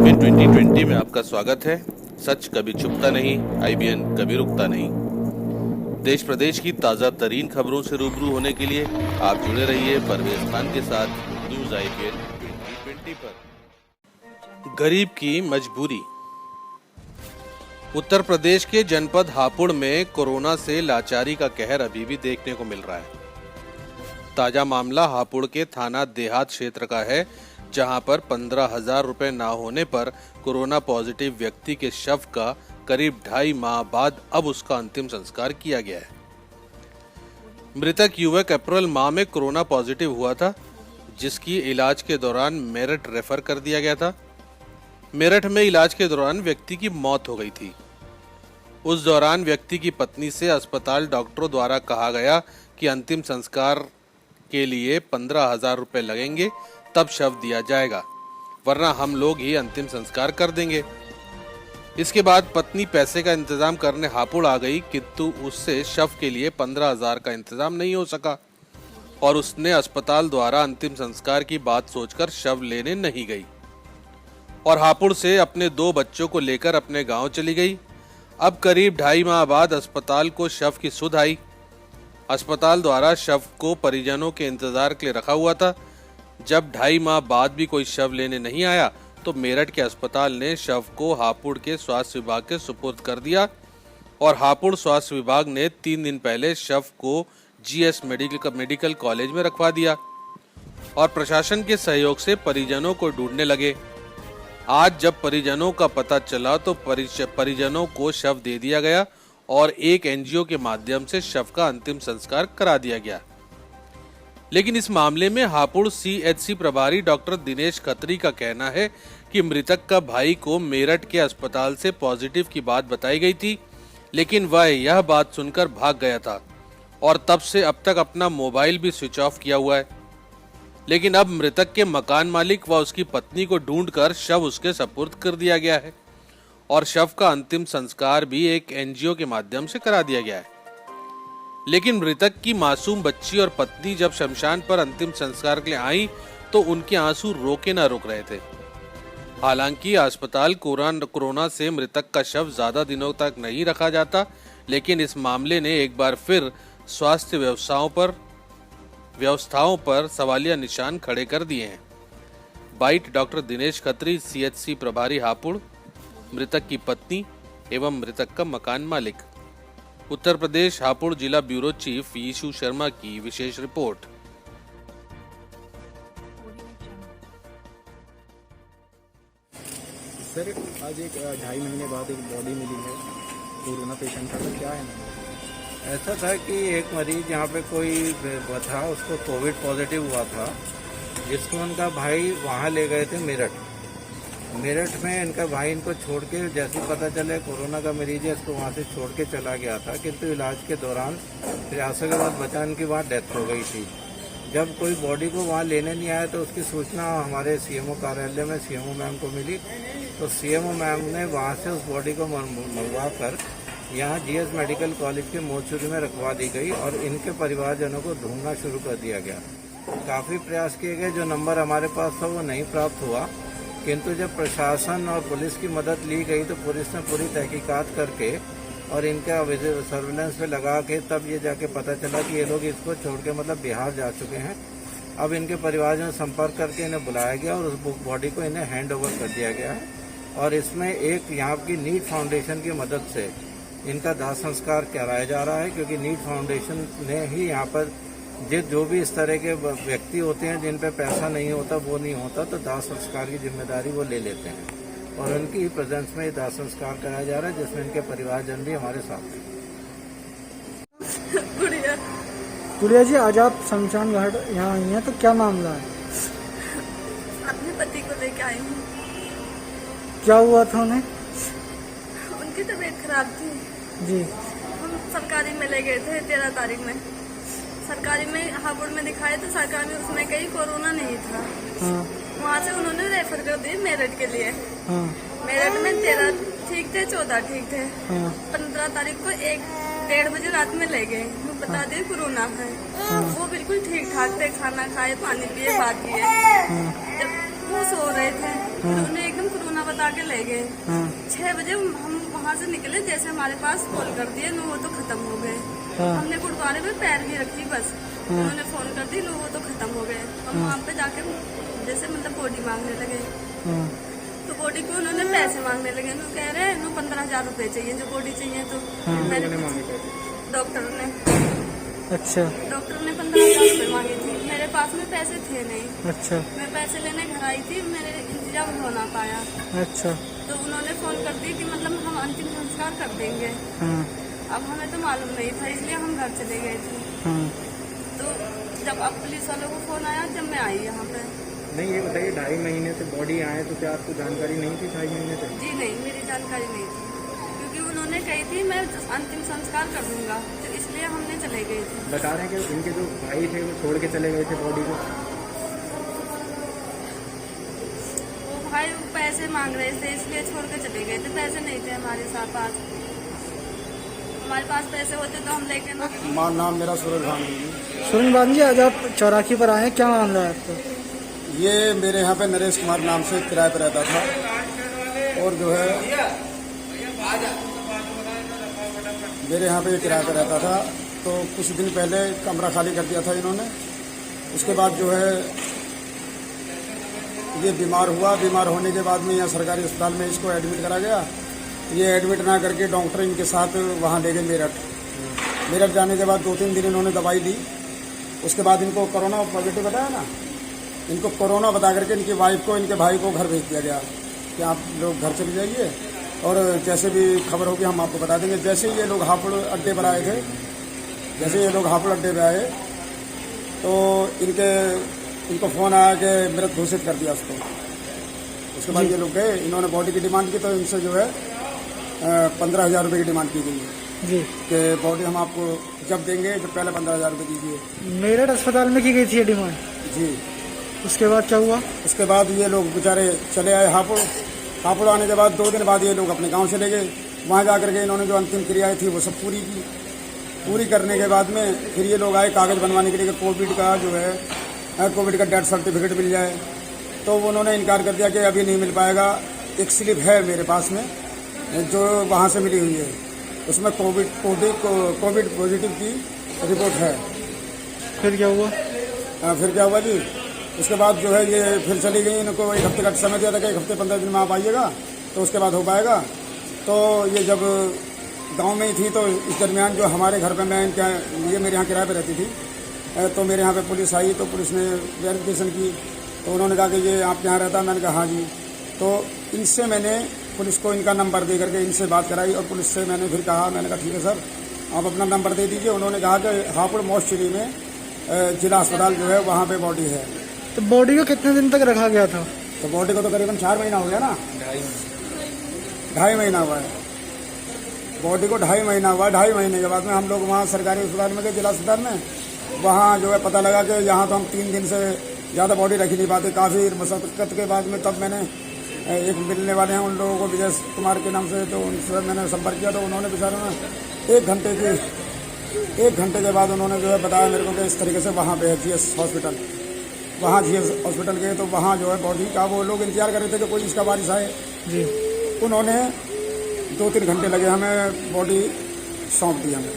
IBN 2020 में आपका स्वागत है। सच कभी छुपता नहीं, आईबीएन कभी रुकता नहीं। देश प्रदेश की ताजा तरीन खबरों से रूबरू होने के लिए आप जुड़े रहिए परवेज खान के साथ न्यूज आईबीएन 2020 पर। गरीब की मजबूरी। उत्तर प्रदेश के जनपद हापुड़ में कोरोना से लाचारी का कहर अभी भी देखने को मिल रहा है। ताजा मामला हापुड़ के थाना देहात क्षेत्र का है, जहां पर 15,000 रुपए ना होने पर कोरोना पॉजिटिव व्यक्ति के शव का करीब 2.5 माह बाद अब उसका अंतिम संस्कार किया गया है। मृतक युवक अप्रैल माह में कोरोना पॉजिटिव हुआ था, जिसकी इलाज के दौरान मेरठ रेफर कर दिया गया था। मेरठ में इलाज के दौरान व्यक्ति की मौत हो गई थी। उस दौरान व्यक्ति की पत्नी से अस्पताल डॉक्टरों द्वारा कहा गया कि अंतिम संस्कार के लिए 15,000 रुपए लगेंगे, तब शव दिया जाएगा, वरना हम लोग ही अंतिम संस्कार कर देंगे। इसके बाद पत्नी पैसे का इंतजाम करने हापुड़ आ गई, किंतु उससे शव के लिए 15,000 का इंतजाम नहीं हो सका और उसने अस्पताल द्वारा अंतिम संस्कार की बात सोचकर शव लेने नहीं गई और हापुड़ से अपने 2 बच्चों को लेकर अपने गांव चली गई। अब करीब 2.5 माह बाद अस्पताल को शव की सुध आई। अस्पताल द्वारा शव को परिजनों के इंतजार के लिए रखा हुआ था। जब 2.5 माह बाद भी कोई शव लेने नहीं आया तो मेरठ के अस्पताल ने शव को हापुड़ के स्वास्थ्य विभाग के सुपुर्द कर दिया और हापुड़ स्वास्थ्य विभाग ने 3 दिन पहले शव को जीएस मेडिकल कॉलेज में रखवा दिया और प्रशासन के सहयोग से परिजनों को ढूंढने लगे। आज जब परिजनों का पता चला तो परिजनों को शव दे दिया गया और एक एनजीओ के माध्यम से शव का अंतिम संस्कार करा दिया गया। लेकिन इस मामले में हापुड़ सीएचसी प्रभारी डॉक्टर दिनेश खत्री का कहना है कि मृतक का भाई को मेरठ के अस्पताल से पॉजिटिव की बात बताई गई थी, लेकिन वह यह बात सुनकर भाग गया था और तब से अब तक अपना मोबाइल भी स्विच ऑफ किया हुआ है। लेकिन अब मृतक के मकान मालिक व उसकी पत्नी को ढूंढकर शव उसके सपुर्द कर दिया गया है और शव का अंतिम संस्कार भी एक एनजीओ के माध्यम से करा दिया गया है। लेकिन मृतक की मासूम बच्ची और पत्नी जब शमशान पर अंतिम संस्कार के लिए आई तो उनके आंसू रोके ना रुक रहे थे। हालांकि अस्पताल कोरोना से मृतक का शव ज्यादा दिनों तक नहीं रखा जाता, लेकिन इस मामले ने एक बार फिर स्वास्थ्य व्यवस्थाओं पर सवालिया निशान खड़े कर दिए हैं। Bite doctor Dinesh Khatri, CHC प्रभारी हापुड़, मृतक की पत्नी एवं मृतक का मकान मालिक। उत्तर प्रदेश हापुड़ जिला ब्यूरो चीफ यीशु शर्मा की विशेष रिपोर्ट। सर, आज एक 2.5 महीने बाद एक बॉडी मिली है, कोरोना पेशेंट का, तो क्या है ना? ऐसा था कि एक मरीज यहाँ पे कोई था, उसको कोविड पॉजिटिव हुआ था, जिसको उनका भाई वहाँ ले गए थे मेरठ में इनका भाई इनको छोड़ के, जैसे पता चले कोरोना का मरीज है, इसको वहाँ से छोड़ के चला गया था, किंतु इलाज के दौरान प्रयासों के बाद बचा, इनकी वहाँ डेथ हो गई थी। जब कोई बॉडी को वहाँ लेने नहीं आया तो उसकी सूचना हमारे सीएमओ कार्यालय में सीएमओ मैम को मिली, तो सीएमओ मैम ने वहाँ से उस बॉडी को मंगवा कर यहाँ जीएस मेडिकल कॉलेज के मोर्चरी में रखवा दी गई और इनके परिवारजनों को ढूंढना शुरू कर दिया गया। काफ़ी प्रयास किए गए, जो नंबर हमारे पास था वो नहीं प्राप्त हुआ, किंतु जब प्रशासन और पुलिस की मदद ली गई तो पुलिस ने पूरी तहकीकात करके और इनका सर्विलेंस पे लगा के तब ये जाके पता चला कि ये लोग इसको छोड़ के मतलब बिहार जा चुके हैं। अब इनके परिवारजन संपर्क करके इन्हें बुलाया गया और उस बॉडी को इन्हें हैंड ओवर कर दिया गया है और इसमें एक यहाँ की नीट फाउंडेशन की मदद से इनका दाह संस्कार कराया जा रहा है, क्योंकि नीट फाउंडेशन ने ही यहाँ पर जो भी इस तरह के व्यक्ति होते हैं जिन पे पैसा नहीं होता, वो नहीं होता, तो दाह संस्कार की जिम्मेदारी वो ले लेते हैं और उनकी प्रेजेंस में दाह संस्कार कराया जा रहा है, जिसमें इनके परिवारजन भी हमारे साथ हैं। गुड़िया जी, आज आप शमशान घाट यहाँ आई हैं, तो क्या मामला है? अपने पति को लेके आई हूँ। क्या हुआ था उन्हें? उनकी तबीयत खराब थी जी। हम सरकारी में ले गए थे 13 तारीख में। सरकारी में हापुड़ में दिखाए तो सरकारी में उसमें कहीं कोरोना नहीं था। हाँ। वहाँ से उन्होंने रेफर कर दिए मेरठ के लिए। हाँ। मेरठ में 13 ठीक थे, 14 ठीक थे। हाँ। 15 तारीख को 1-1:30 बजे रात में ले गए, वो बता दिए कोरोना है। वो बिल्कुल ठीक ठाक थे, खाना खाए, पानी पिए, बात किए। जब वो सो रहे थे, उन्हें एकदम कोरोना बता बुला के ले गए। हाँ 6 बजे हम वहाँ से निकले, जैसे हमारे पास कॉल कर दिए, नो वो तो खत्म हो गए। हाँ। हमने गुरुद्वारे में पैर भी रखी, बस उन्होंने फोन कर दी, नो वो तो खत्म हो गए। हम वहाँ पे जाके जैसे मतलब बॉडी मांगने लगे, हाँ तो बॉडी को उन्होंने पैसे मांगने लगे। नो कह रहे हैं नो 15,000 रुपए चाहिए, जो बॉडी चाहिए। तो मैंने डॉक्टर ने अच्छा 15,000 रुपए मांगे थे। मेरे पास में पैसे थे नहीं। अच्छा मैं पैसे लेने घर आई थी, मेरे इंतजाम हो ना पाया। अच्छा तो उन्होंने फोन कर दी कि मतलब हम अंतिम संस्कार कर देंगे। हाँ अब हमें तो मालूम नहीं था, इसलिए हम घर चले गए थे। हाँ। तो जब अब पुलिस वालों को फोन आया, जब मैं आई यहाँ पे। नहीं ये बताइए 2.5 महीने से बॉडी आए तो क्या आपको जानकारी नहीं थी 2.5 महीने से? जी नहीं, मेरी जानकारी नहीं थी, क्योंकि उन्होंने कही थी मैं अंतिम संस्कार कर दूंगा, तो इसलिए हमने चले गए थे। बता रहे हैं कि इनके जो भाई थे वो छोड़ के चले गए थे बॉडी को। वो भाई पैसे मांग रहे थे, इसलिए छोड़ के चले गए थे। पैसे नहीं थे हमारे पास। हमारे पास पैसे होते तो हम लेके ना। नाम मेरा सूरज भान जी। सुरेंद्र बाबू जी, आज आप चौराकी पर आए हैं, क्या मामला है आपको? ये मेरे यहाँ पे नरेश कुमार नाम से किराए पर रहता था और जो है मेरे यहाँ पे किराए पर रहता था। तो कुछ दिन पहले कमरा खाली कर दिया था इन्होंने। उसके बाद जो है ये बीमार हुआ। बीमार होने के बाद में यहाँ सरकारी अस्पताल में इसको एडमिट करा गया। ये एडमिट ना करके डॉक्टर इनके साथ वहाँ ले गए मेरठ जाने के बाद 2-3 दिन इन्होंने दवाई दी। उसके बाद इनको कोरोना पॉजिटिव बताया ना, इनको कोरोना बता करके इनकी वाइफ को, इनके भाई को घर भेज दिया गया कि आप लोग घर चले जाइए और जैसे भी खबर होगी हम आपको बता देंगे। जैसे ही ये लोग हापुड़ अड्डे पर आए थे, जैसे ये लोग हापुड़ अड्डे पर आए तो इनको फ़ोन आया कि मृत घोषित कर दिया उसको। उसके बाद ये लोग गए, इन्होंने बॉडी की डिमांड की तो इनसे जो है 15,000 रुपये की डिमांड की गई है जी कि बॉडी हम आपको जब देंगे तो पहले 15,000 रुपये दीजिए। मेरठ अस्पताल में की गई थी ये डिमांड। जी उसके बाद क्या हुआ? उसके बाद ये लोग बेचारे चले आए हापुड़ आने के बाद 2 दिन बाद ये लोग अपने गांव चले गए। वहाँ जा करके इन्होंने जो अंतिम क्रियाएं थी वो सब पूरी करने के बाद में फिर ये लोग आए कागज़ बनवाने के लिए कि कोविड का जो है कोविड का डेथ सर्टिफिकेट मिल जाए। तो उन्होंने इनकार कर दिया कि अभी नहीं मिल पाएगा। एक स्लिप है मेरे पास में जो वहाँ से मिली हुई है, उसमें कोविड पॉजिटिव की रिपोर्ट है। फिर क्या हुआ? फिर क्या हुआ जी, उसके बाद जो है ये फिर चली गई। इनको 1 हफ्ते का समय दिया था कि 1 हफ्ते 15 दिन में आप आइएगा तो उसके बाद हो पाएगा। तो ये जब गांव में ही थी तो इस दरमियान जो हमारे घर पे ये मेरे यहाँ किराए पे रहती थी, तो मेरे यहाँ पे पुलिस आई तो पुलिस ने वेरिफिकेशन की तो उन्होंने कहा कि ये आपके यहाँ रहता है। मैंने कहा हाँ जी। तो इनसे मैंने पुलिस को इनका नंबर दे करके इनसे बात कराई और पुलिस से मैंने फिर कहा, मैंने कहा ठीक है सर आप अपना नंबर दे दीजिए। उन्होंने कहा कि हापुड़ मोस्टली में जिला अस्पताल जो है वहाँ पे बॉडी है। तो बॉडी को कितने दिन तक रखा गया था? तो बॉडी को तो करीबन 4 महीना हो गया ना, 2.5 महीना हुआ है बॉडी को, 2.5 महीना हुआ। 2.5 महीने के बाद में हम लोग वहाँ सरकारी अस्पताल में गए, जिला अस्पताल में। वहाँ जो है पता लगा कि यहाँ तो हम 3 दिन से ज़्यादा बॉडी रख ही नहीं पाते। काफ़ी मशक्क़त के बाद में तब मैंने एक मिलने वाले हैं उन लोगों को, विजय कुमार के नाम से, तो उनसे मैंने संपर्क किया। तो उन्होंने बेचारों ने 1 घंटे के बाद उन्होंने जो है बताया मेरे को कि इस तरीके से वहाँ पे है GS हॉस्पिटल। वहाँ GS हॉस्पिटल गए तो वहाँ जो है बॉडी का वो लोग इंतजार कर रहे थे कि कोई इसका वारिस आए जी। उन्होंने 2-3 घंटे लगे हमें बॉडी सौंप दी हमें।